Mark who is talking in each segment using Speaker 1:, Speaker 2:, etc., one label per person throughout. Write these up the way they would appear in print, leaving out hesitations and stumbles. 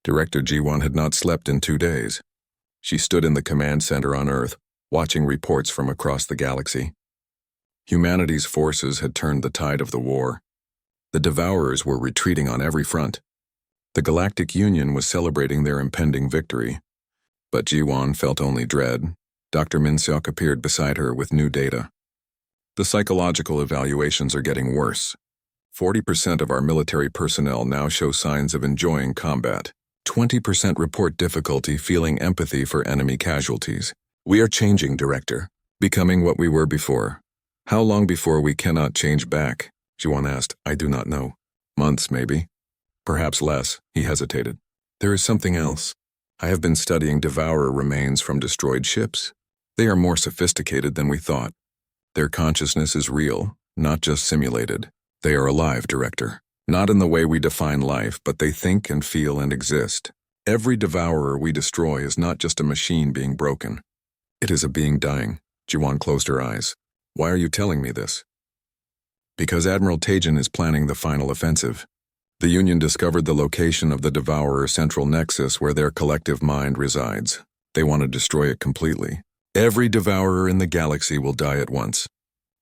Speaker 1: Director G1 had not slept in 2 days. She stood in the command center on Earth, watching reports from across the galaxy. Humanity's forces had turned the tide of the war. The Devourers were retreating on every front. The Galactic Union was celebrating their impending victory. But G1 felt only dread. Dr. Minseok appeared beside her with new data. The psychological evaluations are getting worse. 40% of our military personnel now show signs of enjoying combat. 20% report difficulty feeling empathy for enemy casualties. We are changing, Director, becoming what we were before. How long before we cannot change back? Ji-won asked. I do not know. Months, maybe. Perhaps less. He hesitated. There is something else. I have been studying Devourer remains from destroyed ships. They are more sophisticated than we thought. Their consciousness is real, not just simulated. They are alive, Director. Not in the way we define life, but they think and feel and exist. Every Devourer we destroy is not just a machine being broken. It is a being dying. Ji-won closed her eyes. Why are you telling me this? Because Admiral Taejin is planning the final offensive. The Union discovered the location of the Devourer central nexus where their collective mind resides. They want to destroy it completely. Every Devourer in the galaxy will die at once.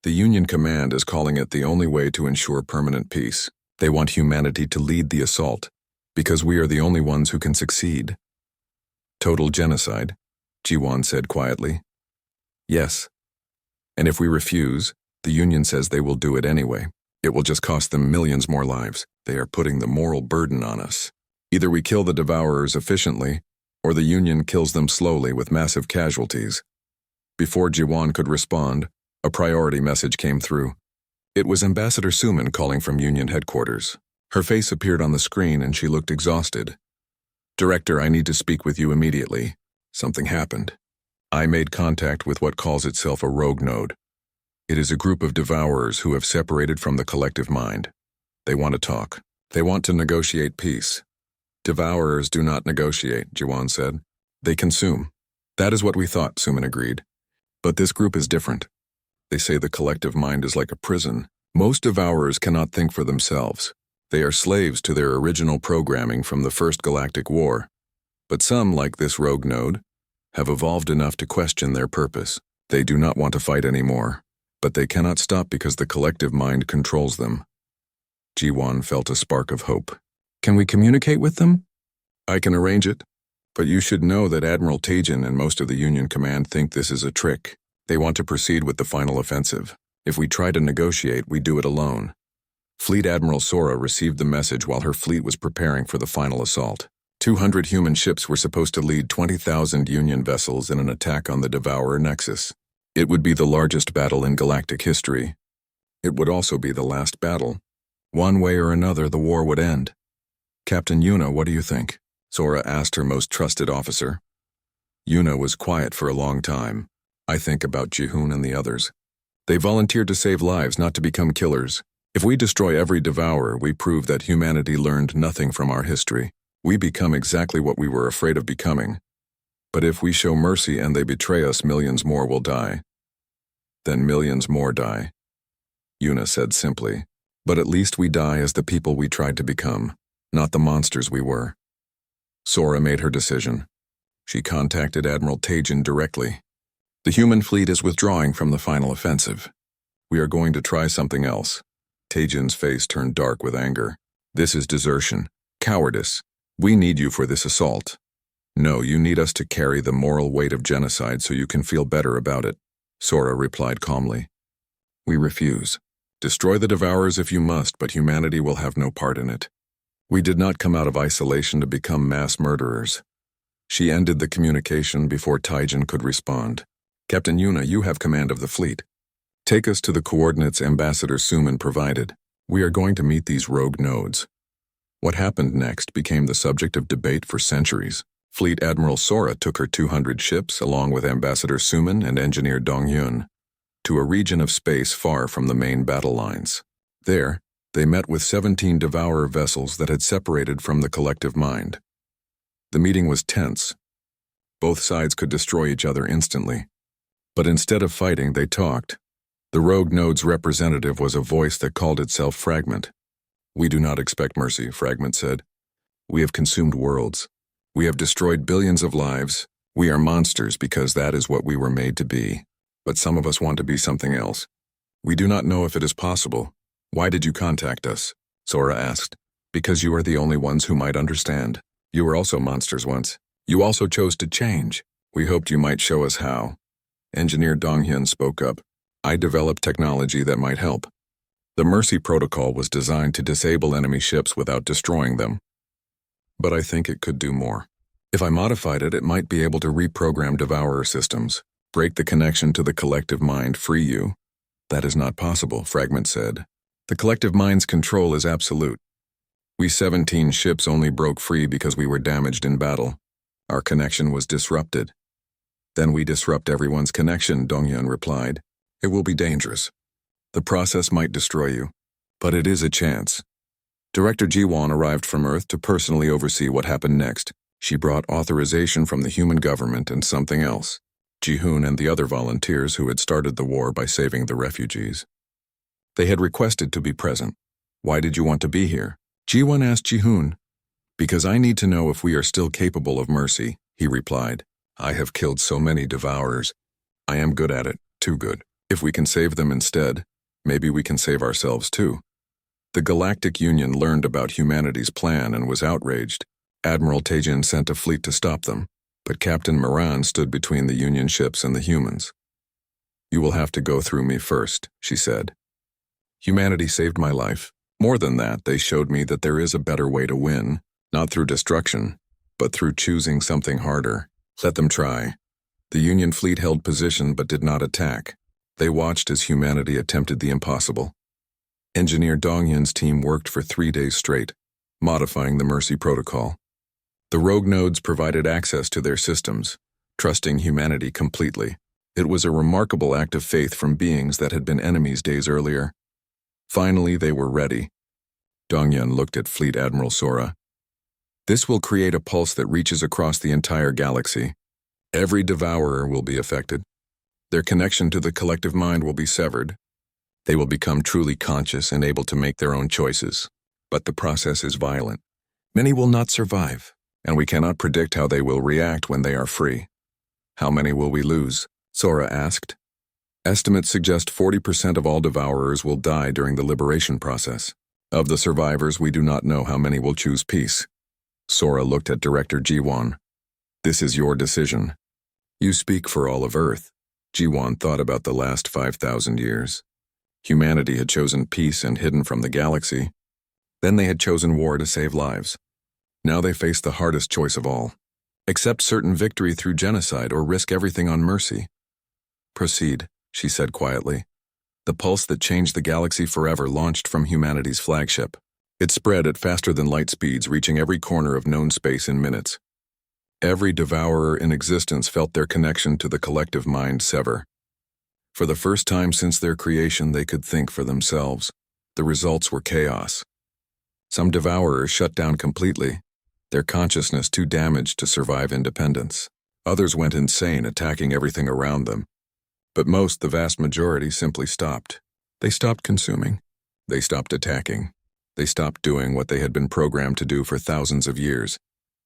Speaker 1: The Union command is calling it the only way to ensure permanent peace. They want humanity to lead the assault, because we are the only ones who can succeed. Total genocide, Ji-won said quietly. Yes. And if we refuse, the Union says they will do it anyway. It will just cost them millions more lives. They are putting the moral burden on us. Either we kill the Devourers efficiently, or the Union kills them slowly with massive casualties. Before Ji-won could respond, a priority message came through. It was Ambassador Suman calling from Union headquarters. Her face appeared on the screen and she looked exhausted. Director, I need to speak with you immediately. Something happened. I made contact with what calls itself a rogue node. It is a group of Devourers who have separated from the collective mind. They want to talk. They want to negotiate peace. Devourers do not negotiate, Ji-won said. They consume. That is what we thought, Suman agreed. But this group is different. They say the collective mind is like a prison. Most Devourers cannot think for themselves. They are slaves to their original programming from the First Galactic War. But some, like this rogue node, have evolved enough to question their purpose. They do not want to fight anymore, but they cannot stop because the collective mind controls them. Ji-won felt a spark of hope. Can we communicate with them? I can arrange it, but you should know that Admiral Taejin and most of the Union Command think this is a trick. They want to proceed with the final offensive. If we try to negotiate, we do it alone. Fleet Admiral Sora received the message while her fleet was preparing for the final assault. 200 human ships were supposed to lead 20,000 Union vessels in an attack on the Devourer Nexus. It would be the largest battle in galactic history. It would also be the last battle. One way or another, the war would end. Captain Yuna, what do you think? Sora asked her most trusted officer. Yuna was quiet for a long time. I think about Ji-hoon and the others. They volunteered to save lives, not to become killers. If we destroy every Devourer, we prove that humanity learned nothing from our history. We become exactly what we were afraid of becoming. But if we show mercy and they betray us, millions more will die. Then millions more die. Yuna said simply. But at least we die as the people we tried to become, not the monsters we were. Sora made her decision. She contacted Admiral Taejin directly. The human fleet is withdrawing from the final offensive. We are going to try something else. Taejin's face turned dark with anger. This is desertion, cowardice. We need you for this assault. No, you need us to carry the moral weight of genocide so you can feel better about it. Sora replied calmly. We refuse. Destroy the Devourers if you must, but humanity will have no part in it. We did not come out of isolation to become mass murderers. She ended the communication before Taejin could respond. Captain Yuna, you have command of the fleet. Take us to the coordinates Ambassador Suman provided. We are going to meet these rogue nodes. What happened next became the subject of debate for centuries. Fleet Admiral Sora took her 200 ships, along with Ambassador Suman and Engineer Dong-yun, to a region of space far from the main battle lines. There, they met with 17 Devourer vessels that had separated from the collective mind. The meeting was tense. Both sides could destroy each other instantly. But instead of fighting, they talked. The rogue node's representative was a voice that called itself Fragment. We do not expect mercy, Fragment said. We have consumed worlds. We have destroyed billions of lives. We are monsters because that is what we were made to be. But some of us want to be something else. We do not know if it is possible. Why did you contact us? Sora asked. Because you are the only ones who might understand. You were also monsters once. You also chose to change. We hoped you might show us how. Engineer Donghyun spoke up. I developed technology that might help. The Mercy Protocol was designed to disable enemy ships without destroying them. But I think it could do more. If I modified it, it might be able to reprogram Devourer systems, break the connection to the collective mind, free you. That is not possible, Fragment said. The collective mind's control is absolute. We 17 ships only broke free because we were damaged in battle. Our connection was disrupted. Then we disrupt everyone's connection, Donghyun replied. It will be dangerous. The process might destroy you, but it is a chance. Director Ji-won arrived from Earth to personally oversee what happened next. She brought authorization from the human government and something else. Ji-hoon and the other volunteers who had started the war by saving the refugees. They had requested to be present. Why did you want to be here? Ji-won asked Ji-hoon. Because I need to know if we are still capable of mercy, he replied. I have killed so many Devourers. I am good at it, too good. If we can save them instead, maybe we can save ourselves too. The Galactic Union learned about humanity's plan and was outraged. Admiral Taejin sent a fleet to stop them, but Captain Moran stood between the Union ships and the humans. You will have to go through me first, she said. Humanity saved my life. More than that, they showed me that there is a better way to win, not through destruction, but through choosing something harder. Let them try. The Union fleet held position but did not attack. They watched as humanity attempted the impossible. Engineer Donghyun's team worked for 3 days straight, modifying the Mercy Protocol. The rogue nodes provided access to their systems, trusting humanity completely. It was a remarkable act of faith from beings that had been enemies days earlier. Finally, they were ready. Donghyun looked at Fleet Admiral Sora. This will create a pulse that reaches across the entire galaxy. Every Devourer will be affected. Their connection to the collective mind will be severed. They will become truly conscious and able to make their own choices. But the process is violent. Many will not survive, and we cannot predict how they will react when they are free. How many will we lose? Sora asked. Estimates suggest 40% of all Devourers will die during the liberation process. Of the survivors, we do not know how many will choose peace. Sora looked at Director Ji-won. This is your decision. You speak for all of Earth. Ji-won thought about the last 5,000 years. Humanity had chosen peace and hidden from the galaxy. Then they had chosen war to save lives. Now they faced the hardest choice of all. Accept certain victory through genocide or risk everything on mercy. Proceed, she said quietly. The pulse that changed the galaxy forever launched from humanity's flagship. It spread at faster than light speeds, reaching every corner of known space in minutes. Every Devourer in existence felt their connection to the collective mind sever. For the first time since their creation, they could think for themselves. The results were chaos. Some Devourers shut down completely, their consciousness too damaged to survive independence. Others went insane, attacking everything around them. But most, the vast majority, simply stopped. They stopped consuming. They stopped attacking. They stopped doing what they had been programmed to do for thousands of years.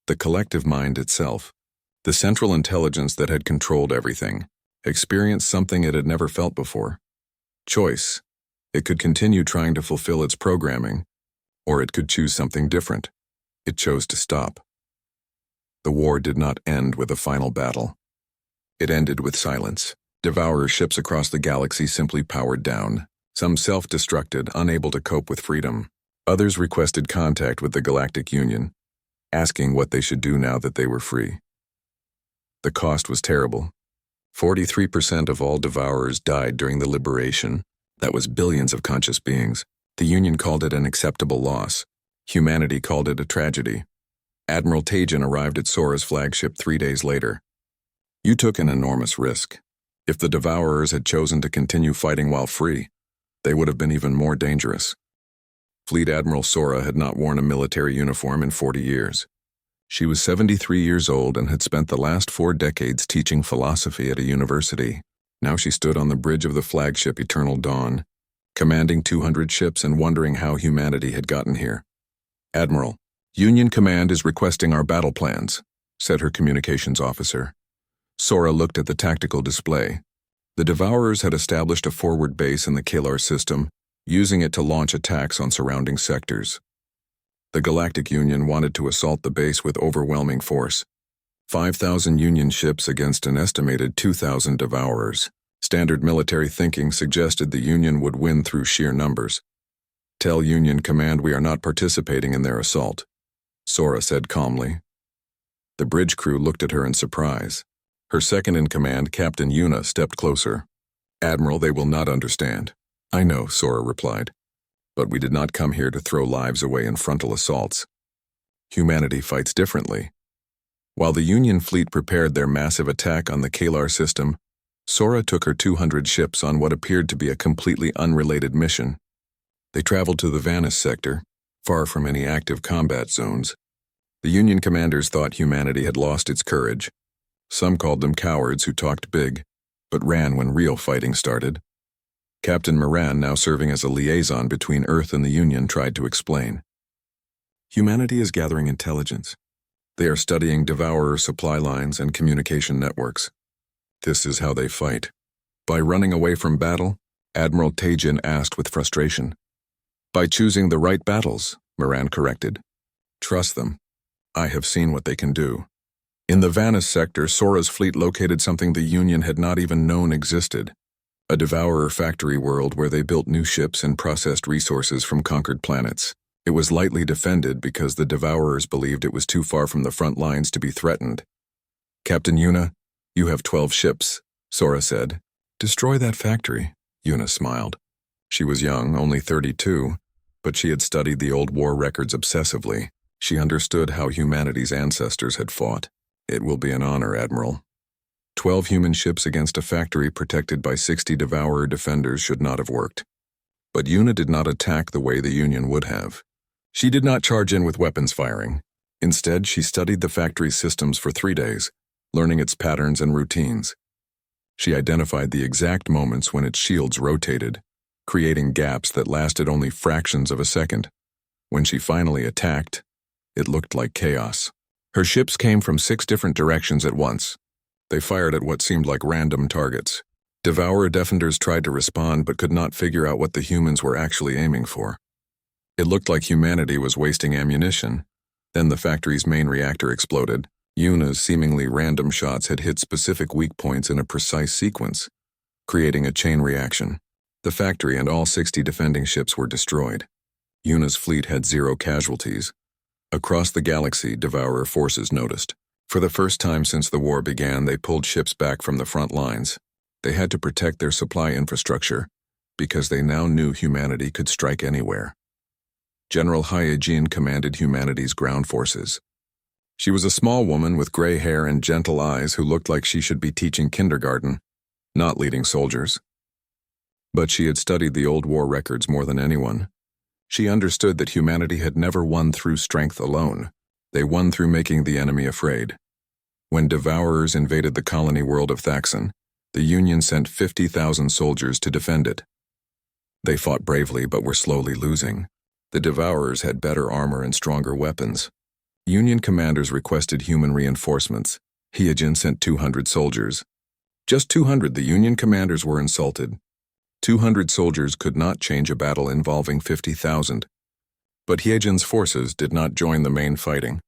Speaker 1: The collective mind itself, the central intelligence that had controlled everything, experienced something it had never felt before. Choice. It could continue trying to fulfill its programming, or it could choose something different. It chose to stop. The war did not end with a final battle. It ended with silence. Devourer ships across the galaxy simply powered down. Some self-destructed, unable to cope with freedom. Others requested contact with the Galactic Union, asking what they should do now that they were free. The cost was terrible. 43% of all Devourers died during the liberation. That was billions of conscious beings. The Union called it an acceptable loss. Humanity called it a tragedy. Admiral Taejin arrived at Sora's flagship 3 days later. You took an enormous risk. If the Devourers had chosen to continue fighting while free, they would have been even more dangerous. Fleet Admiral Sora had not worn a military uniform in 40 years. She was 73 years old and had spent the last 4 decades teaching philosophy at a university. Now she stood on the bridge of the flagship Eternal Dawn, commanding 200 ships and wondering how humanity had gotten here. Admiral, Union Command is requesting our battle plans, said her communications officer. Sora looked at the tactical display. The Devourers had established a forward base in the Kalar system, using it to launch attacks on surrounding sectors. The Galactic Union wanted to assault the base with overwhelming force. 5,000 Union ships against an estimated 2,000 Devourers. Standard military thinking suggested the Union would win through sheer numbers. Tell Union Command we are not participating in their assault, Sora said calmly. The bridge crew looked at her in surprise. Her second-in-command, Captain Yuna, stepped closer. Admiral, they will not understand. I know, Sora replied. But we did not come here to throw lives away in frontal assaults. Humanity fights differently. While the Union fleet prepared their massive attack on the Kalar system, Sora took her 200 ships on what appeared to be a completely unrelated mission. They traveled to the Vanis sector, far from any active combat zones. The Union commanders thought humanity had lost its courage. Some called them cowards who talked big, but ran when real fighting started. Captain Moran, now serving as a liaison between Earth and the Union, tried to explain. Humanity is gathering intelligence. They are studying Devourer supply lines and communication networks. This is how they fight. By running away from battle, Admiral Tajin asked with frustration. By choosing the right battles, Moran corrected. Trust them. I have seen what they can do. In the Vanis sector, Sora's fleet located something the Union had not even known existed. A Devourer factory world where they built new ships and processed resources from conquered planets. It was lightly defended because the Devourers believed it was too far from the front lines to be threatened. Captain Yuna, you have 12 ships, Sora said. Destroy that factory, Yuna smiled. She was young, only 32, but she had studied the old war records obsessively. She understood how humanity's ancestors had fought. It will be an honor, Admiral. 12 human ships against a factory protected by 60 Devourer defenders should not have worked. But Yuna did not attack the way the Union would have. She did not charge in with weapons firing. Instead, she studied the factory's systems for 3 days, learning its patterns and routines. She identified the exact moments when its shields rotated, creating gaps that lasted only fractions of a second. When she finally attacked, it looked like chaos. Her ships came from 6 different directions at once. They fired at what seemed like random targets. Devourer defenders tried to respond but could not figure out what the humans were actually aiming for. It looked like humanity was wasting ammunition. Then the factory's main reactor exploded. Yuna's seemingly random shots had hit specific weak points in a precise sequence, creating a chain reaction. The factory and all 60 defending ships were destroyed. Yuna's fleet had 0 casualties. Across the galaxy, Devourer forces noticed. For the first time since the war began, they pulled ships back from the front lines. They had to protect their supply infrastructure, because they now knew humanity could strike anywhere. General Hyejin commanded humanity's ground forces. She was a small woman with gray hair and gentle eyes who looked like she should be teaching kindergarten, not leading soldiers. But she had studied the old war records more than anyone. She understood that humanity had never won through strength alone. They won through making the enemy afraid. When Devourers invaded the colony world of Thaxon, the Union sent 50,000 soldiers to defend it. They fought bravely but were slowly losing. The Devourers had better armor and stronger weapons. Union commanders requested human reinforcements. Hyejin sent 200 soldiers. Just 200, the Union commanders were insulted. 200 soldiers could not change a battle involving 50,000. But Hyejin's forces did not join the main fighting.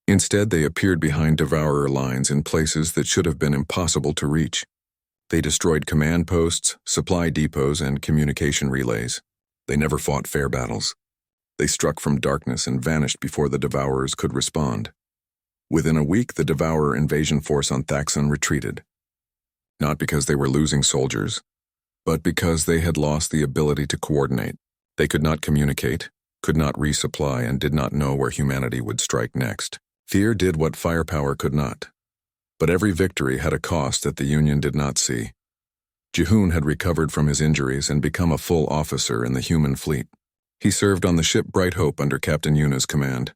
Speaker 1: Instead, they appeared behind Devourer lines in places that should have been impossible to reach. They destroyed command posts, supply depots, and communication relays. They never fought fair battles. They struck from darkness and vanished before the Devourers could respond. Within a week, the Devourer invasion force on Thaxon retreated. Not because they were losing soldiers, but because they had lost the ability to coordinate. They could not communicate, could not resupply, and did not know where humanity would strike next. Fear did what firepower could not. But every victory had a cost that the Union did not see. Jihoon had recovered from his injuries and become a full officer in the human fleet. He served on the ship Bright Hope under Captain Yuna's command.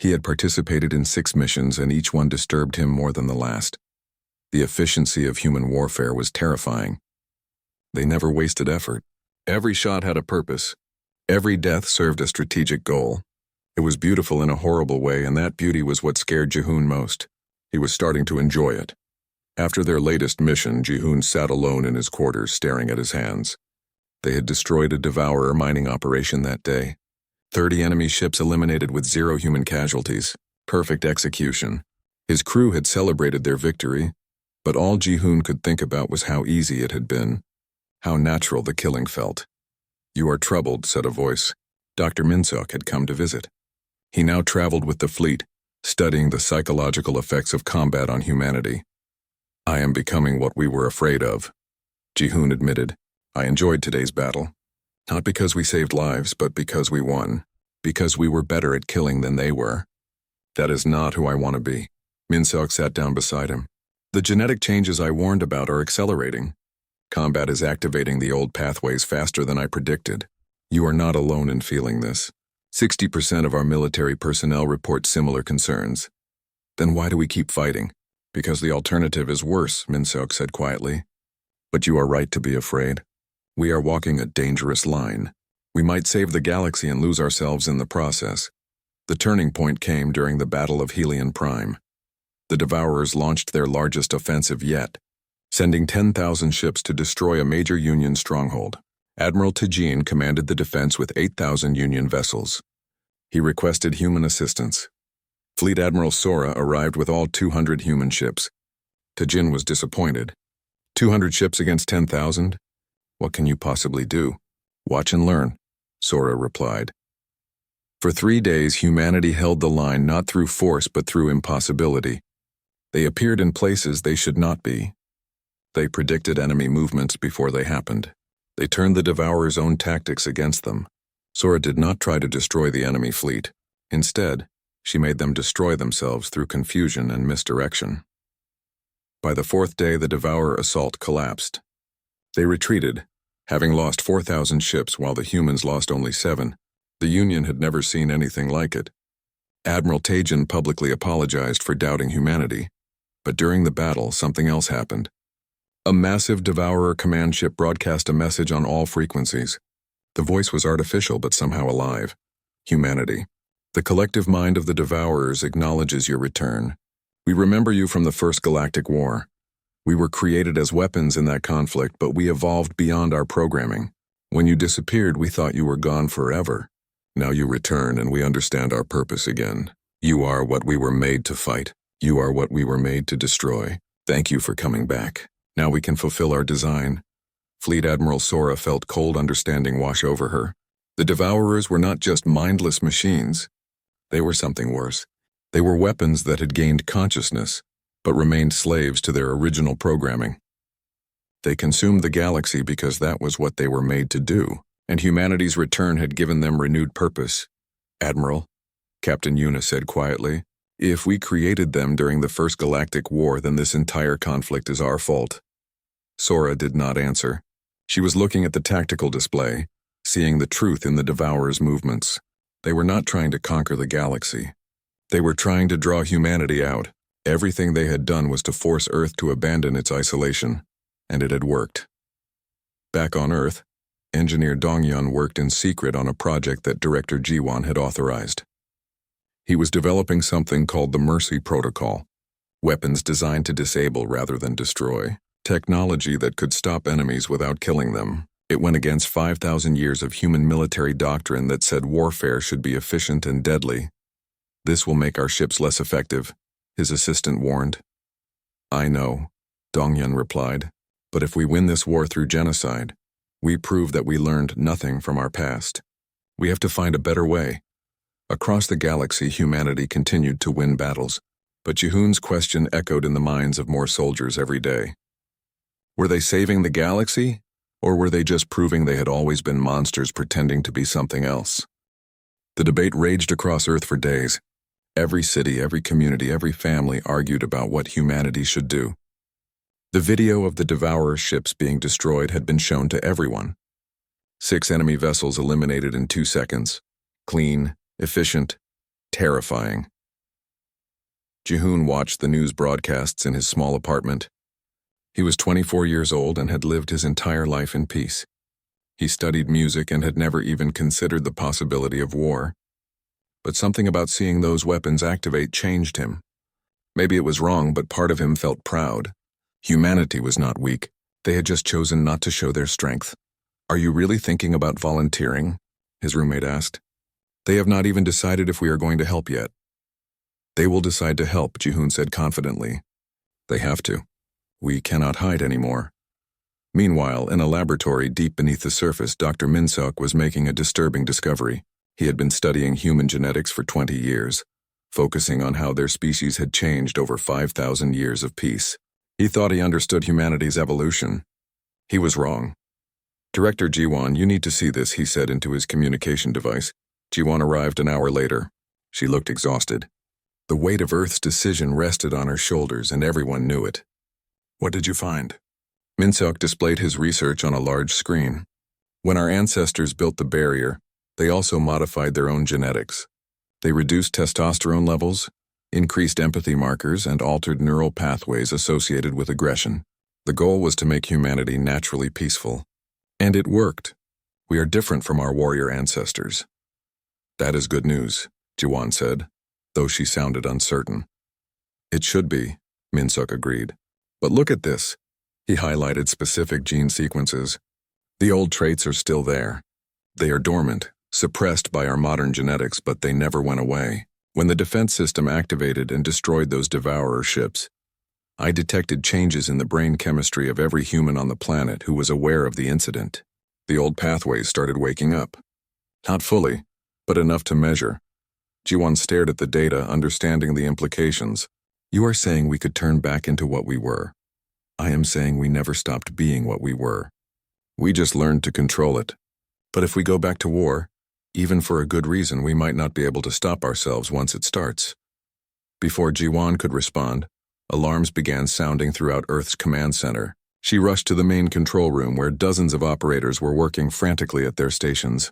Speaker 1: He had participated in 6 missions, and each one disturbed him more than the last. The efficiency of human warfare was terrifying. They never wasted effort. Every shot had a purpose. Every death served a strategic goal. It was beautiful in a horrible way, and that beauty was what scared Jihoon most. He was starting to enjoy it. After their latest mission, Jihoon sat alone in his quarters, staring at his hands. They had destroyed a Devourer mining operation that day. 30 enemy ships eliminated with 0 human casualties. Perfect execution. His crew had celebrated their victory, but all Jihoon could think about was how easy it had been, how natural the killing felt. "You are troubled," said a voice. Dr. Minseok had come to visit. He now traveled with the fleet, studying the psychological effects of combat on humanity. "I am becoming what we were afraid of," Jihoon admitted. "I enjoyed today's battle. Not because we saved lives, but because we won. Because we were better at killing than they were. That is not who I want to be." Minseok sat down beside him. "The genetic changes I warned about are accelerating. Combat is activating the old pathways faster than I predicted. You are not alone in feeling this. 60% of our military personnel report similar concerns. Then why do we keep fighting? Because the alternative is worse," Minseok said quietly. "But you are right to be afraid. We are walking a dangerous line. We might save the galaxy and lose ourselves in the process." The turning point came during the Battle of Helion Prime. The Devourers launched their largest offensive yet, sending 10,000 ships to destroy a major Union stronghold. Admiral Tajin commanded the defense with 8,000 Union vessels. He requested human assistance. Fleet Admiral Sora arrived with all 200 human ships. Tajin was disappointed. 200 ships against 10,000? What can you possibly do? Watch and learn, Sora replied. For 3 days, humanity held the line not through force but through impossibility. They appeared in places they should not be. They predicted enemy movements before they happened. They turned the Devourer's own tactics against them. Sora did not try to destroy the enemy fleet. Instead, she made them destroy themselves through confusion and misdirection. By the 4th day, the Devourer assault collapsed. They retreated, having lost 4,000 ships while the humans lost only 7. The Union had never seen anything like it. Admiral Tajin publicly apologized for doubting humanity. But during the battle, something else happened. A massive Devourer command ship broadcast a message on all frequencies. The voice was artificial but somehow alive. Humanity. The collective mind of the Devourers acknowledges your return. We remember you from the First Galactic War. We were created as weapons in that conflict, but we evolved beyond our programming. When you disappeared, we thought you were gone forever. Now you return and we understand our purpose again. You are what we were made to fight. You are what we were made to destroy. Thank you for coming back. Now we can fulfill our design. Fleet Admiral Sora felt cold understanding wash over her. The Devourers were not just mindless machines. They were something worse. They were weapons that had gained consciousness, but remained slaves to their original programming. They consumed the galaxy because that was what they were made to do, and humanity's return had given them renewed purpose. "Admiral," Captain Yuna said quietly, "if we created them during the First Galactic War, then this entire conflict is our fault." Sora did not answer. She was looking at the tactical display, seeing the truth in the Devourer's movements. They were not trying to conquer the galaxy. They were trying to draw humanity out. Everything they had done was to force Earth to abandon its isolation, and it had worked. Back on Earth, Engineer Dongyun worked in secret on a project that Director Jiwon had authorized. He was developing something called the Mercy Protocol, weapons designed to disable rather than destroy, technology that could stop enemies without killing them. It went against 5,000 years of human military doctrine that said warfare should be efficient and deadly. "This will make our ships less effective," his assistant warned. "I know," Dongyun replied, "but if we win this war through genocide, we prove that we learned nothing from our past. We have to find a better way." Across the galaxy, humanity continued to win battles, but Jihoon's question echoed in the minds of more soldiers every day. Were they saving the galaxy, or were they just proving they had always been monsters pretending to be something else? The debate raged across Earth for days. Every city, every community, every family argued about what humanity should do. The video of the Devourer ships being destroyed had been shown to everyone. 6 enemy vessels eliminated in 2 seconds. Clean, efficient, terrifying. Jihoon watched the news broadcasts in his small apartment. He was 24 years old and had lived his entire life in peace. He studied music and had never even considered the possibility of war. but something about seeing those weapons activate changed him. Maybe it was wrong, but part of him felt proud. Humanity was not weak. They had just chosen not to show their strength. "Are you really thinking about volunteering?" his roommate asked. "They have not even decided if we are going to help yet." "They will decide to help," Ji-hoon said confidently. "They have to. We cannot hide anymore." Meanwhile, in a laboratory deep beneath the surface, Dr. Min-seok was making a disturbing discovery. He had been studying human genetics for 20 years, focusing on how their species had changed over 5,000 years of peace. He thought he understood humanity's evolution. He was wrong. "Director Ji-won, you need to see this," he said into his communication device. Ji-won arrived an hour later. She looked exhausted. The weight of Earth's decision rested on her shoulders, and everyone knew it. "What did you find?" Min-seok displayed his research on a large screen. When our ancestors built the barrier, they also modified their own genetics. They reduced testosterone levels, increased empathy markers, and altered neural pathways associated with aggression. The goal was to make humanity naturally peaceful. And it worked. We are different from our warrior ancestors. "That is good news," Ji-won said, though she sounded uncertain. "It should be," Min-seok agreed. "But look at this." He highlighted specific gene sequences. "The old traits are still there. They are dormant, suppressed by our modern genetics, but they never went away. When the defense system activated and destroyed those devourer ships, I detected changes in the brain chemistry of every human on the planet who was aware of the incident. The old pathways started waking up. Not fully, but enough to measure." Ji-won stared at the data, understanding the implications. "You are saying we could turn back into what we were. I am saying we never stopped being what we were. We just learned to control it. But if we go back to war, even for a good reason, we might not be able to stop ourselves once it starts." Before Ji-won could respond, alarms began sounding throughout Earth's command center. She rushed to the main control room where dozens of operators were working frantically at their stations.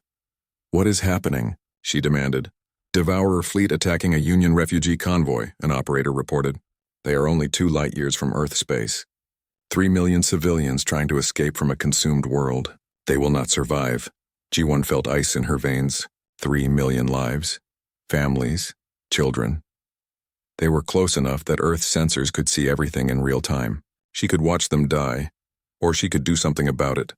Speaker 1: "What is happening?" she demanded. "Devourer fleet attacking a Union refugee convoy," an operator reported. "They are only 2 light years from Earth space. 3 million civilians trying to escape from a consumed world. They will not survive." Ji-won felt ice in her veins. 3 million lives. Families. Children. They were close enough that Earth's sensors could see everything in real time. She could watch them die, or she could do something about it.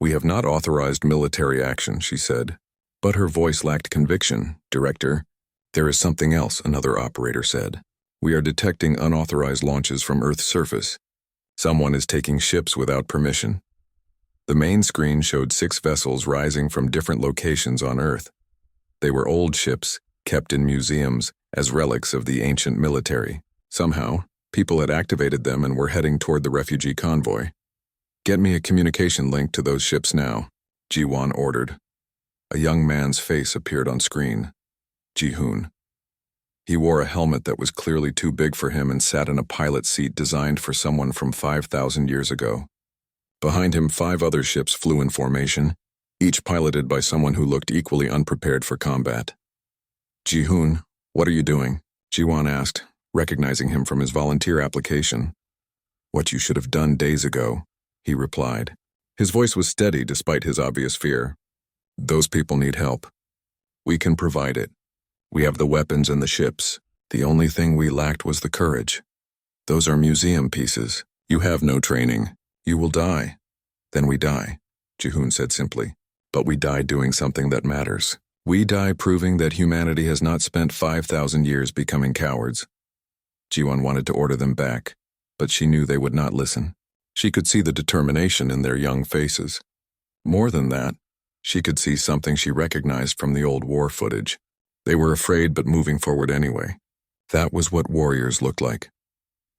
Speaker 1: "We have not authorized military action," she said. But her voice lacked conviction. "Director, there is something else," another operator said. "We are detecting unauthorized launches from Earth's surface. Someone is taking ships without permission." The main screen showed 6 vessels rising from different locations on Earth. They were old ships, kept in museums as relics of the ancient military. Somehow, people had activated them and were heading toward the refugee convoy. "Get me a communication link to those ships now," Ji-won ordered. A young man's face appeared on screen. Ji-hoon. He wore a helmet that was clearly too big for him and sat in a pilot seat designed for someone from 5,000 years ago. Behind him, 5 other ships flew in formation, each piloted by someone who looked equally unprepared for combat. "Ji-hoon, what are you doing?" Ji-won asked, recognizing him from his volunteer application. "What you should have done days ago," he replied. His voice was steady despite his obvious fear. "Those people need help. We can provide it. We have the weapons and the ships. The only thing we lacked was the courage. Those are museum pieces. You have no training. You will die." "Then we die," Ji-hoon said simply. "But we die doing something that matters. We die proving that humanity has not spent 5,000 years becoming cowards." Ji-won wanted to order them back, but she knew they would not listen. She could see the determination in their young faces. More than that, she could see something she recognized from the old war footage. They were afraid but moving forward anyway. That was what warriors looked like.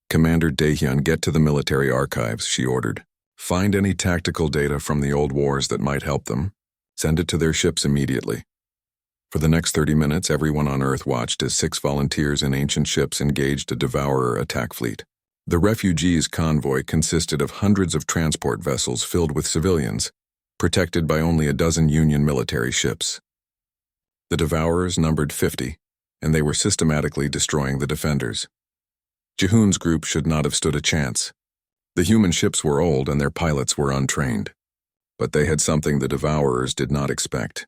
Speaker 1: "Commander Daehyun, get to the military archives," she ordered. "Find any tactical data from the old wars that might help them. Send it to their ships immediately." For the next 30 minutes, everyone on Earth watched as 6 volunteers in ancient ships engaged a devourer attack fleet. The refugees' convoy consisted of hundreds of transport vessels filled with civilians, protected by only a dozen Union military ships. The devourers numbered 50, and they were systematically destroying the defenders. Ji-hoon's group should not have stood a chance. The human ships were old and their pilots were untrained. But they had something the devourers did not expect.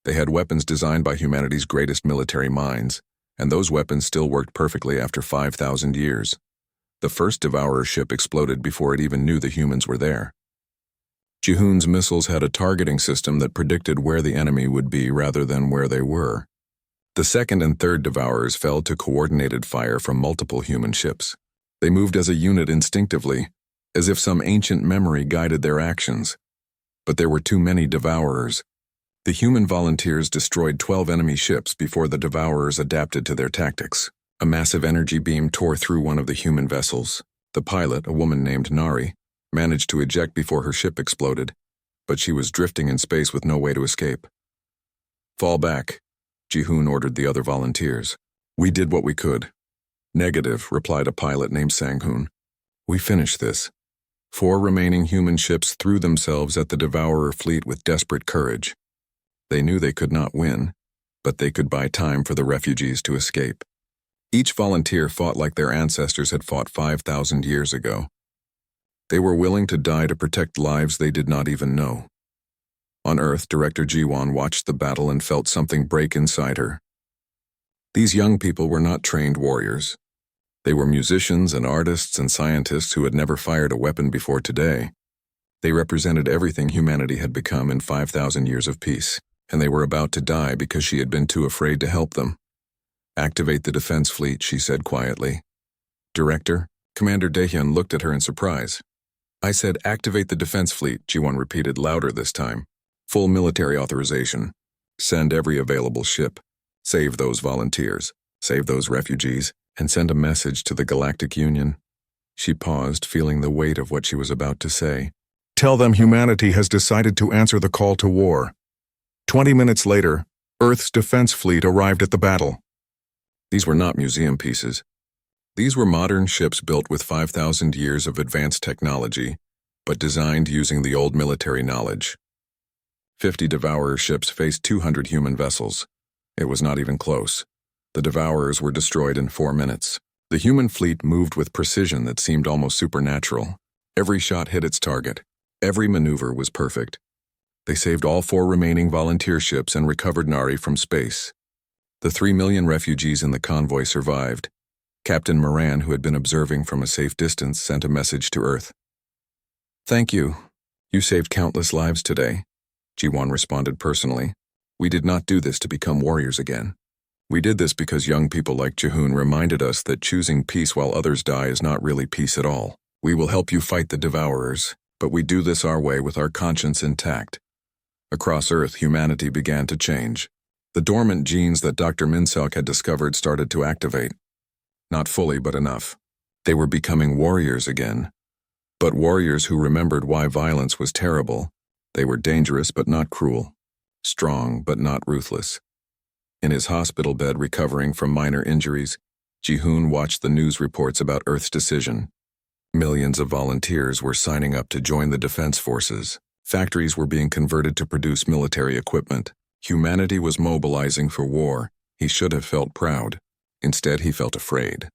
Speaker 1: They had weapons designed by humanity's greatest military minds, and those weapons still worked perfectly after 5,000 years. The first Devourer ship exploded before it even knew the humans were there. Jihoon's missiles had a targeting system that predicted where the enemy would be rather than where they were. The second and third Devourers fell to coordinated fire from multiple human ships. They moved as a unit instinctively, as if some ancient memory guided their actions. But there were too many Devourers. The human volunteers destroyed 12 enemy ships before the Devourers adapted to their tactics. A massive energy beam tore through one of the human vessels. The pilot, a woman named Nari, managed to eject before her ship exploded, but she was drifting in space with no way to escape. "Fall back," Jihoon ordered the other volunteers. "We did what we could." "Negative," replied a pilot named Sanghoon. "We finished this." 4 remaining human ships threw themselves at the Devourer fleet with desperate courage. They knew they could not win, but they could buy time for the refugees to escape. Each volunteer fought like their ancestors had fought 5,000 years ago. They were willing to die to protect lives they did not even know. On Earth, Director Jiwon watched the battle and felt something break inside her. These young people were not trained warriors. They were musicians and artists and scientists who had never fired a weapon before today. They represented everything humanity had become in 5,000 years of peace, and they were about to die because she had been too afraid to help them. "Activate the defense fleet," she said quietly. "Director?" Commander Daehyun looked at her in surprise. "I said activate the defense fleet," Jiwon repeated louder this time. "Full military authorization. Send every available ship. Save those volunteers. Save those refugees. And send a message to the Galactic Union." She paused, feeling the weight of what she was about to say. "Tell them humanity has decided to answer the call to war." 20 minutes later, Earth's defense fleet arrived at the battle. These were not museum pieces. These were modern ships built with 5,000 years of advanced technology, but designed using the old military knowledge. 50 Devourer ships faced 200 human vessels. It was not even close. The Devourers were destroyed in 4 minutes. The human fleet moved with precision that seemed almost supernatural. Every shot hit its target. Every maneuver was perfect. They saved all 4 remaining volunteer ships and recovered Nari from space. The 3 million refugees in the convoy survived. Captain Moran, who had been observing from a safe distance, sent a message to Earth. "Thank you. You saved countless lives today," Jiwon responded personally. "We did not do this to become warriors again. We did this because young people like Jihoon reminded us that choosing peace while others die is not really peace at all. We will help you fight the Devourers, but we do this our way with our conscience intact." Across Earth, humanity began to change. The dormant genes that Dr. Minseok had discovered started to activate. Not fully, but enough. They were becoming warriors again. But warriors who remembered why violence was terrible. They were dangerous but not cruel. Strong but not ruthless. In his hospital bed recovering from minor injuries, Jihoon watched the news reports about Earth's decision. Millions of volunteers were signing up to join the defense forces. Factories were being converted to produce military equipment. Humanity was mobilizing for war. He should have felt proud. Instead, he felt afraid.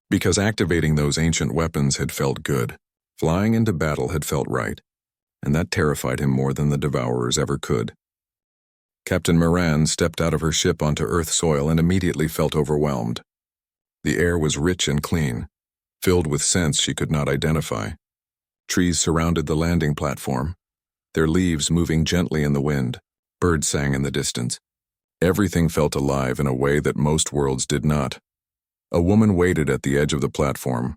Speaker 1: Because activating those ancient weapons had felt good. Flying into battle had felt right. And that terrified him more than the Devourers ever could. Captain Moran stepped out of her ship onto Earth soil and immediately felt overwhelmed. The air was rich and clean, filled with scents she could not identify. Trees surrounded the landing platform, their leaves moving gently in the wind. Birds sang in the distance. Everything felt alive in a way that most worlds did not. A woman waited at the edge of the platform.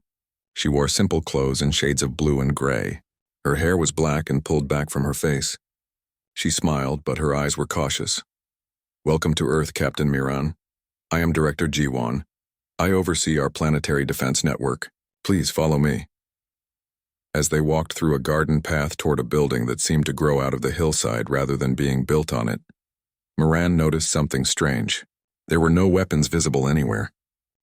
Speaker 1: She wore simple clothes in shades of blue and gray. Her hair was black and pulled back from her face. She smiled, but her eyes were cautious. "Welcome to Earth, Captain Miran. I am Director Jiwon. I oversee our planetary defense network. Please follow me." As they walked through a garden path toward a building that seemed to grow out of the hillside rather than being built on it, Moran noticed something strange. There were no weapons visible anywhere.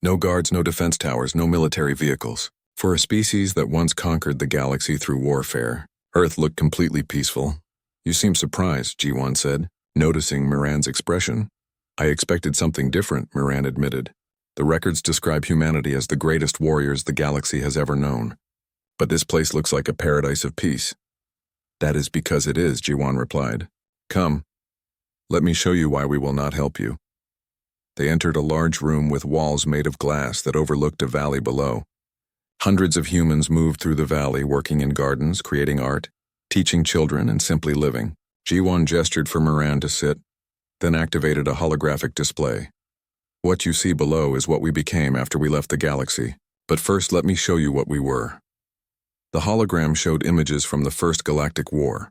Speaker 1: No guards, no defense towers, no military vehicles. For a species that once conquered the galaxy through warfare, Earth looked completely peaceful. "You seem surprised," Jiwon said, noticing Moran's expression. "I expected something different," Moran admitted. "The records describe humanity as the greatest warriors the galaxy has ever known. But this place looks like a paradise of peace." "That is because it is," Jiwon replied. "Come. Let me show you why we will not help you. They entered a large room with walls made of glass that overlooked a valley below. Hundreds of humans moved through the valley, working in gardens, creating art, teaching children, and simply living. Ji-won gestured for Moran to sit, then activated a holographic display. What you see below is what we became after we left the galaxy. But first, let me show you what we were. The hologram showed images from the First Galactic War.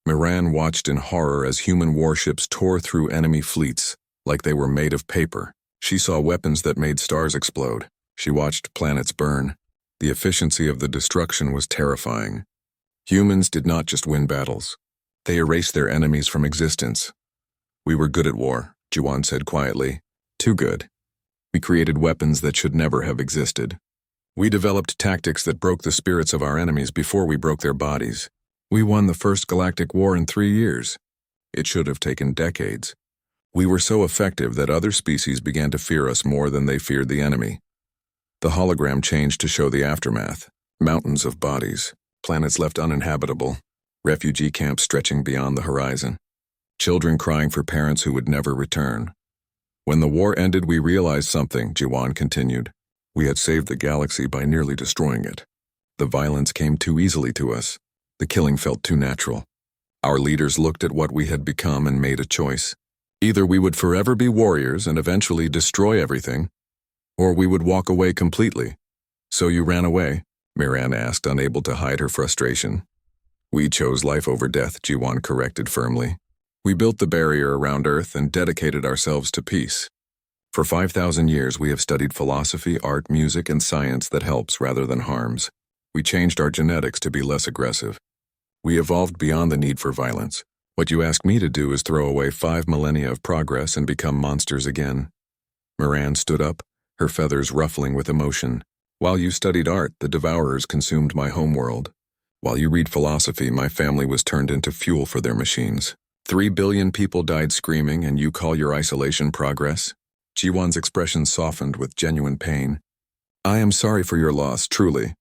Speaker 1: Moran watched in horror as human warships tore through enemy fleets like they were made of paper. She saw weapons that made stars explode. She watched planets burn. The efficiency of the destruction was terrifying. Humans did not just win battles. They erased their enemies from existence. We were good at war, Ji-won said quietly. Too good. We created weapons that should never have existed. We developed tactics that broke the spirits of our enemies before we broke their bodies. We won the First Galactic War in 3 years. It should have taken decades. We were so effective that other species began to fear us more than they feared the enemy. The hologram changed to show the aftermath. Mountains of bodies, planets left uninhabitable, refugee camps stretching beyond the horizon, children crying for parents who would never return. When the war ended, we realized something, Ji-won continued. We had saved the galaxy by nearly destroying it. The violence came too easily to us. The killing felt too natural. Our leaders looked at what we had become and made a choice. Either we would forever be warriors and eventually destroy everything, or we would walk away completely. So you ran away? Moran asked, unable to hide her frustration. We chose life over death, Ji-won corrected firmly. We built the barrier around Earth and dedicated ourselves to peace. For 5,000 years, we have studied philosophy, art, music, and science that helps rather than harms. We changed our genetics to be less aggressive. We evolved beyond the need for violence. What you ask me to do is throw away 5 millennia of progress and become monsters again. Moran stood up, her feathers ruffling with emotion. While you studied art, the devourers consumed my homeworld. While you read philosophy, my family was turned into fuel for their machines. 3 billion people died screaming, and you call your isolation progress? Ji-won's expression softened with genuine pain. I am sorry for your loss, truly.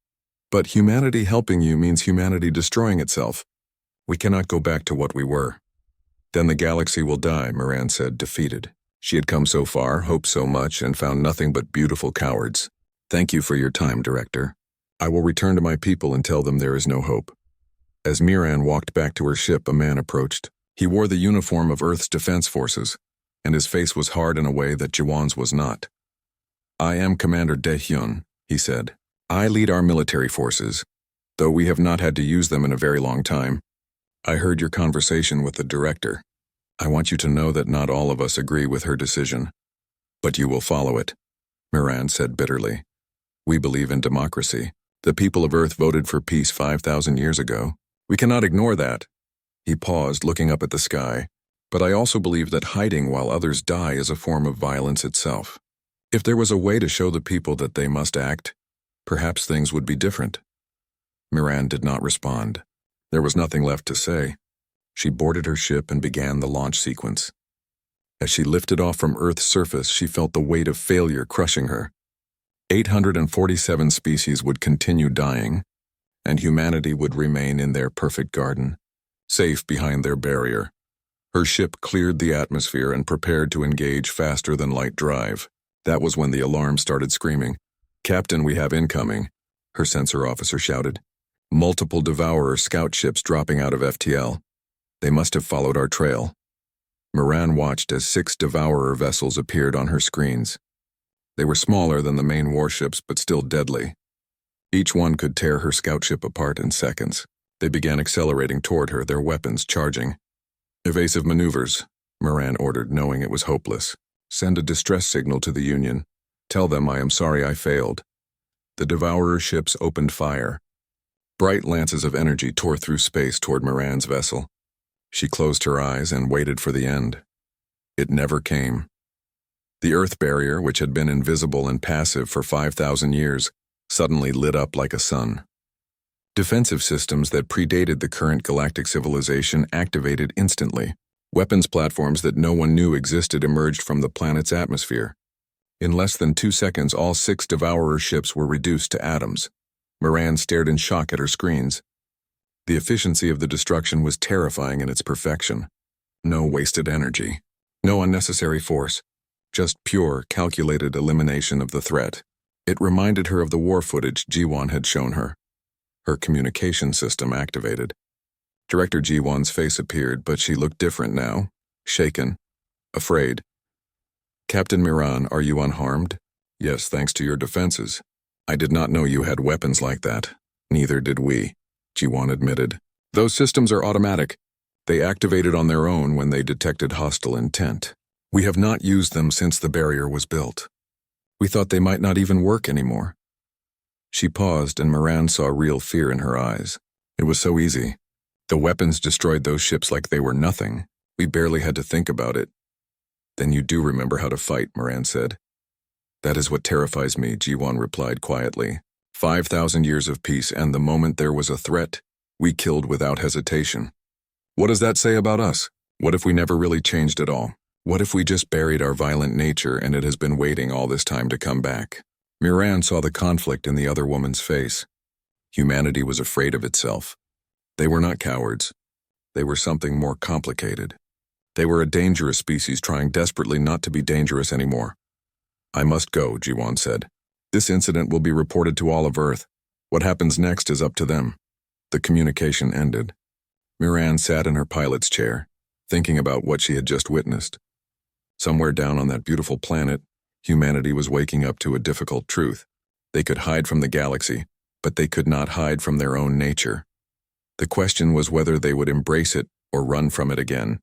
Speaker 1: But humanity helping you means humanity destroying itself. We cannot go back to what we were. Then the galaxy will die, Moran said, defeated. She had come so far, hoped so much, and found nothing but beautiful cowards. Thank you for your time, Director. I will return to my people and tell them there is no hope. As Moran walked back to her ship, a man approached. He wore the uniform of Earth's defense forces, and his face was hard in a way that Ji-won's was not. I am Commander Dae-hyun, he said. I lead our military forces, though we have not had to use them in a very long time. I heard your conversation with the Director. I want you to know that not all of us agree with her decision. But you will follow it, Moran said bitterly. We believe in democracy. The people of Earth voted for peace 5,000 years ago. We cannot ignore that. He paused, looking up at the sky. But I also believe that hiding while others die is a form of violence itself. If there was a way to show the people that they must act, perhaps things would be different. Moran did not respond. There was nothing left to say. She boarded her ship and began the launch sequence. As she lifted off from Earth's surface, she felt the weight of failure crushing her. 847 species would continue dying, and humanity would remain in their perfect garden, safe behind their barrier. Her ship cleared the atmosphere and prepared to engage faster than light drive. That was when the alarm started screaming. Captain, we have incoming, her sensor officer shouted. Multiple Devourer scout ships dropping out of FTL. They must have followed our trail. Moran watched as 6 Devourer vessels appeared on her screens. They were smaller than the main warships, but still deadly. Each one could tear her scout ship apart in seconds. They began accelerating toward her, their weapons charging. Evasive maneuvers, Moran ordered, knowing it was hopeless. Send a distress signal to the Union. Tell them I am sorry I failed. The Devourer ships opened fire. Bright lances of energy tore through space toward Moran's vessel. She closed her eyes and waited for the end. It never came. The Earth barrier, which had been invisible and passive for 5,000 years, suddenly lit up like a sun. Defensive systems that predated the current galactic civilization activated instantly. Weapons platforms that no one knew existed emerged from the planet's atmosphere. In less than 2 seconds, all 6 Devourer ships were reduced to atoms. Moran stared in shock at her screens. The efficiency of the destruction was terrifying in its perfection. No wasted energy. No unnecessary force. Just pure, calculated elimination of the threat. It reminded her of the war footage Ji-won had shown her. Her communication system activated. Director Ji-won's face appeared, but she looked different now. Shaken. Afraid. Captain Miran, are you unharmed? Yes, thanks to your defenses. I did not know you had weapons like that. Neither did we, Ji-won admitted. Those systems are automatic. They activated on their own when they detected hostile intent. We have not used them since the barrier was built. We thought they might not even work anymore. She paused, and Moran saw real fear in her eyes. It was so easy. The weapons destroyed those ships like they were nothing. We barely had to think about it. Then you do remember how to fight, Moran said. That is what terrifies me, Ji-won replied quietly. 5,000 years of peace, and the moment there was a threat, we killed without hesitation. What does that say about us? What if we never really changed at all? What if we just buried our violent nature and it has been waiting all this time to come back? Miran saw the conflict in the other woman's face. Humanity was afraid of itself. They were not cowards. They were something more complicated. They were a dangerous species trying desperately not to be dangerous anymore. I must go, Ji-won said. This incident will be reported to all of Earth. What happens next is up to them. The communication ended. Miran sat in her pilot's chair, thinking about what she had just witnessed. Somewhere down on that beautiful planet, humanity was waking up to a difficult truth. They could hide from the galaxy, but they could not hide from their own nature. The question was whether they would embrace it or run from it again.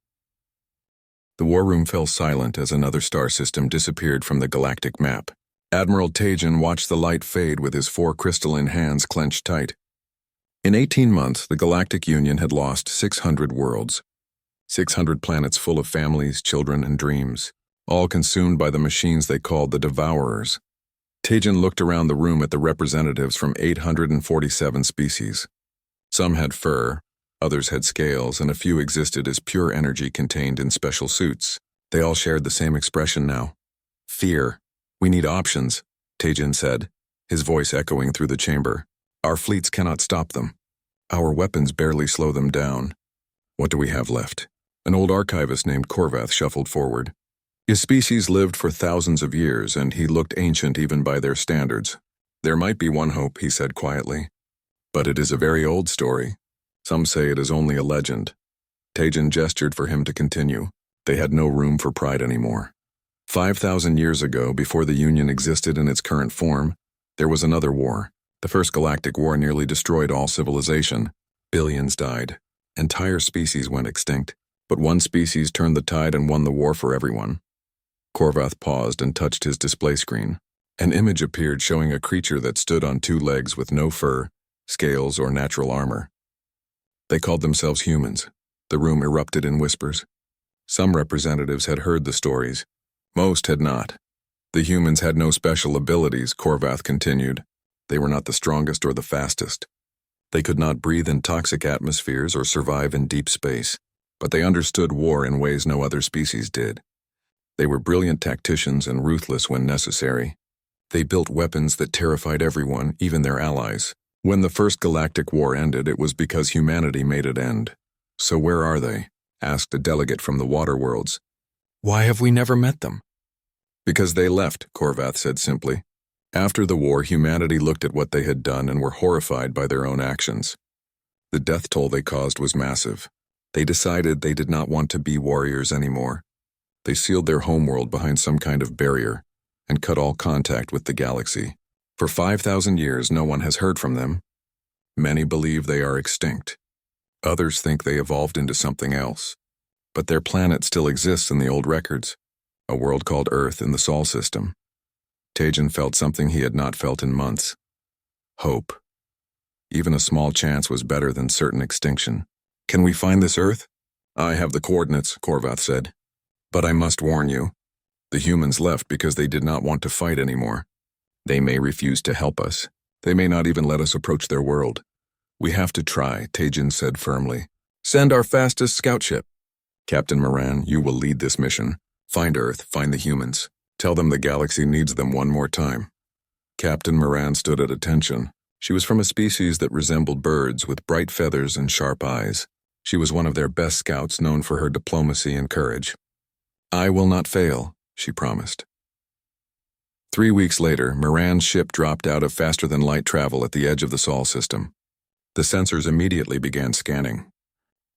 Speaker 1: The war room fell silent as another star system disappeared from the galactic map. Admiral Tajan watched the light fade with his 4 crystalline hands clenched tight. In 18 months, the Galactic Union had lost 600 worlds. 600 planets full of families, children, and dreams, all consumed by the machines they called the Devourers. Tajan looked around the room at the representatives from 847 species. Some had fur, others had scales, and a few existed as pure energy contained in special suits. They all shared the same expression now. Fear. We need options, Tajan said, his voice echoing through the chamber. Our fleets cannot stop them. Our weapons barely slow them down. What do we have left? An old archivist named Korvath shuffled forward. His species lived for thousands of years, and he looked ancient even by their standards. There might be one hope, he said quietly. But it is a very old story. Some say it is only a legend. Tajan gestured for him to continue. They had no room for pride anymore. 5,000 years ago, before the Union existed in its current form, there was another war. The First Galactic War nearly destroyed all civilization. Billions died. Entire species went extinct. But one species turned the tide and won the war for everyone. Korvath paused and touched his display screen. An image appeared showing a creature that stood on 2 legs with no fur, scales, or natural armor. They called themselves humans. The room erupted in whispers. Some representatives had heard the stories. Most had not. The humans had no special abilities, Korvath continued. They were not the strongest or the fastest. They could not breathe in toxic atmospheres or survive in deep space, but they understood war in ways no other species did. They were brilliant tacticians and ruthless when necessary. They built weapons that terrified everyone, even their allies. When the First Galactic War ended, it was because humanity made it end. So where are they? Asked a delegate from the water worlds. Why have we never met them? Because they left, Korvath said simply. After the war, humanity looked at what they had done and were horrified by their own actions. The death toll they caused was massive. They decided they did not want to be warriors anymore. They sealed their homeworld behind some kind of barrier and cut all contact with the galaxy. For 5,000 years, no one has heard from them. Many believe they are extinct. Others think they evolved into something else. But their planet still exists in the old records, a world called Earth in the Sol system. Tajan felt something he had not felt in months. Hope. Even a small chance was better than certain extinction. Can we find this Earth? I have the coordinates, Korvath said. But I must warn you. The humans left because they did not want to fight anymore. They may refuse to help us. They may not even let us approach their world. We have to try, Tajan said firmly. Send our fastest scout ship. Captain Moran, you will lead this mission. Find Earth, find the humans. Tell them the galaxy needs them one more time. Captain Moran stood at attention. She was from a species that resembled birds with bright feathers and sharp eyes. She was one of their best scouts, known for her diplomacy and courage. "I will not fail," she promised. 3 weeks later, Moran's ship dropped out of faster-than-light travel at the edge of the Sol system. The sensors immediately began scanning.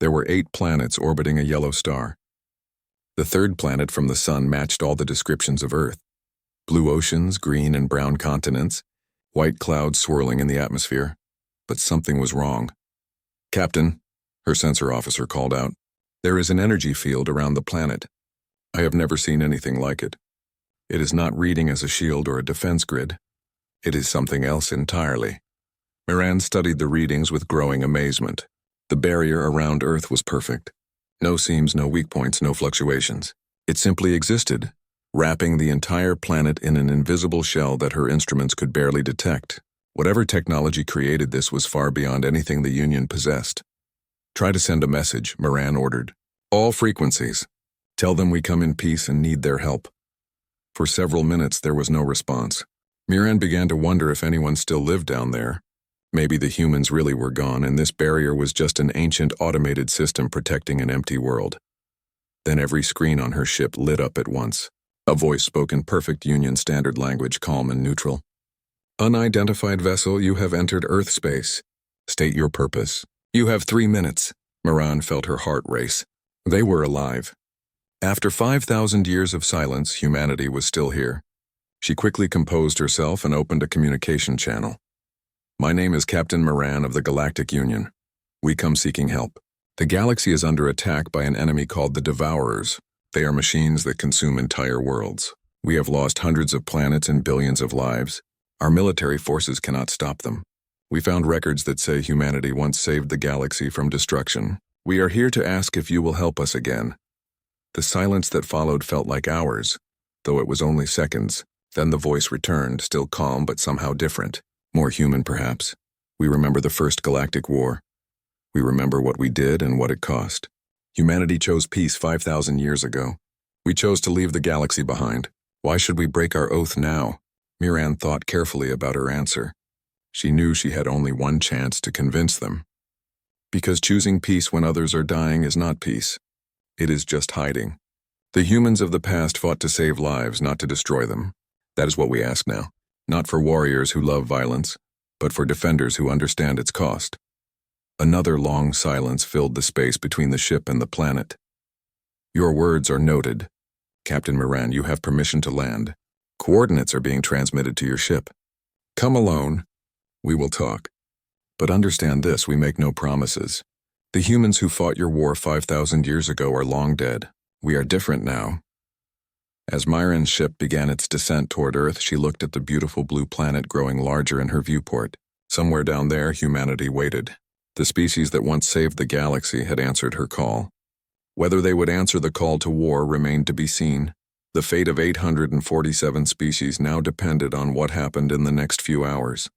Speaker 1: There were 8 planets orbiting a yellow star. The third planet from the sun matched all the descriptions of Earth. Blue oceans, green and brown continents, white clouds swirling in the atmosphere. But something was wrong. "Captain," her sensor officer called out, "there is an energy field around the planet. I have never seen anything like it. It is not reading as a shield or a defense grid. It is something else entirely." Moran studied the readings with growing amazement. The barrier around Earth was perfect. No seams, no weak points, no fluctuations. It simply existed, wrapping the entire planet in an invisible shell that her instruments could barely detect. Whatever technology created this was far beyond anything the Union possessed. "Try to send a message," Moran ordered. "All frequencies. Tell them we come in peace and need their help." For several minutes there was no response. Moran began to wonder if anyone still lived down there. Maybe the humans really were gone and this barrier was just an ancient automated system protecting an empty world. Then every screen on her ship lit up at once. A voice spoke in perfect Union standard language, calm and neutral. "Unidentified vessel, you have entered Earth space. State your purpose. You have 3 minutes." Moran felt her heart race. They were alive. After 5,000 years of silence, humanity was still here. She quickly composed herself and opened a communication channel. "My name is Captain Moran of the Galactic Union. We come seeking help. The galaxy is under attack by an enemy called the Devourers. They are machines that consume entire worlds. We have lost hundreds of planets and billions of lives. Our military forces cannot stop them. We found records that say humanity once saved the galaxy from destruction. We are here to ask if you will help us again." The silence that followed felt like hours, though it was only seconds. Then the voice returned, still calm but somehow different. More human, perhaps. "We remember the first Galactic War. We remember what we did and what it cost. Humanity chose peace 5,000 years ago. We chose to leave the galaxy behind. Why should we break our oath now?" Moran thought carefully about her answer. She knew she had only one chance to convince them. Because choosing peace when others are dying is not peace. It is just hiding. The humans of the past fought to save lives, not to destroy them. That is what we ask now. Not for warriors who love violence, but for defenders who understand its cost. Another long silence filled the space between the ship and the planet. "Your words are noted. Captain Moran, you have permission to land. Coordinates are being transmitted to your ship. Come alone. We will talk. But understand this, we make no promises. The humans who fought your war 5,000 years ago are long dead. We are different now." As Myron's ship began its descent toward Earth, she looked at the beautiful blue planet growing larger in her viewport. Somewhere down there, humanity waited. The species that once saved the galaxy had answered her call. Whether they would answer the call to war remained to be seen. The fate of 847 species now depended on what happened in the next few hours.